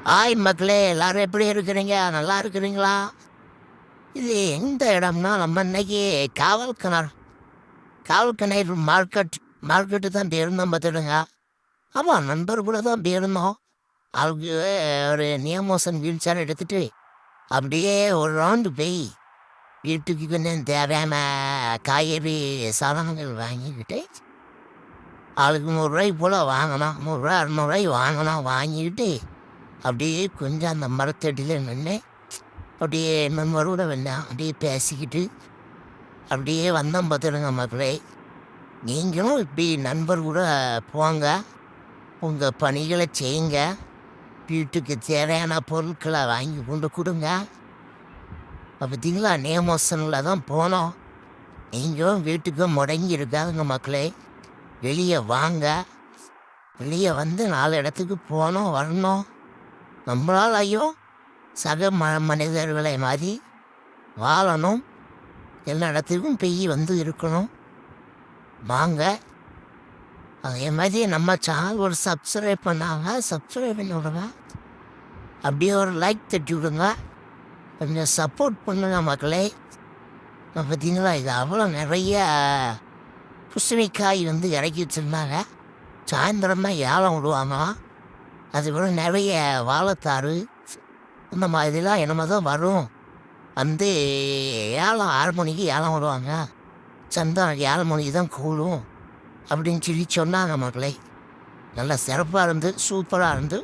Hi மக்களே, எல்லாரும் எப்படி இருக்கிறீங்க? நல்லா இருக்கிறீங்களா? இது எந்த இடம்னா, நம்ம இன்னைக்கு காவல்கிணறு காவல்கிணறு மார்க்கெட்டு தான் போயிருந்தோம் பார்த்துடுங்க. ஆமாம், நண்பர் கூட தான் போயிருந்தோம். அவருக்கு ஒரு நியமோசன் வீல் சேர் எடுத்துட்டு அப்படியே ஒரு ரவுண்டு போய் வீட்டுக்கு கொஞ்சம் தேவையான காய்கறி சாதனங்கள் வாங்கிக்கிட்டு ஆளுக்கு 100 போல் வாங்கினோம். 100 200 வாங்கினோம். வாங்கிக்கிட்டு அப்படியே கொஞ்சம் அந்த மரத்தடியில் நின்று அப்படியே நண்பரோட வந்தேன். அப்படியே பேசிக்கிட்டு அப்படியே வந்தோம் பார்த்துடுங்க மக்களே. நீங்களும் இப்படி நண்பர் கூட போங்க, உங்கள் பணிகளை செய்யுங்க, வீட்டுக்கு தேவையான பொருட்களை வாங்கி கொண்டு கொடுங்க. பார்த்தீங்களா, நேமோசனில் தான் போனோம். நீங்களும் வீட்டுக்கு முடங்கி இருக்காதுங்க மக்களே. வெளியே வாங்க, வெளியே வந்து 4 இடத்துக்கு போனோம் வரணும். நம்மளால் ஐயோ சக மனிதர்களை மாதிரி வாழணும். எல்லா இடத்துக்கும் போய் வந்து இருக்கணும். வாங்க, அதே மாதிரி நம்ம சேனல் ஒரு சப்ஸ்கிரைப் பண்ணாங்க, சப்ஸ்கிரைப் பண்ணி விடுங்க. அப்படியே ஒரு லைக் தட்டி விடுங்க. கொஞ்சம் சப்போர்ட் பண்ணுங்க மக்களே. பார்த்தீங்களா, இது அவ்வளோ நிறைய பூசணிக்காய் வந்து இறக்கி வச்சுருந்தாங்க. சாயந்தரமாக ஏலம் விடுவாங்களாம். அதுபோல் நிறைய வாழைத்தாறு இந்த மாதிரிலாம் என்னமோ தான் வரும். வந்து ஏலம் 6 மணிக்கு ஏலம் விடுவாங்க. சந்தை 7 மணிக்கு தான் கூடும் அப்படின்னு சொல்லி சொன்னாங்க மக்களே. நல்லா சிறப்பாக இருந்து, சூப்பராக இருந்து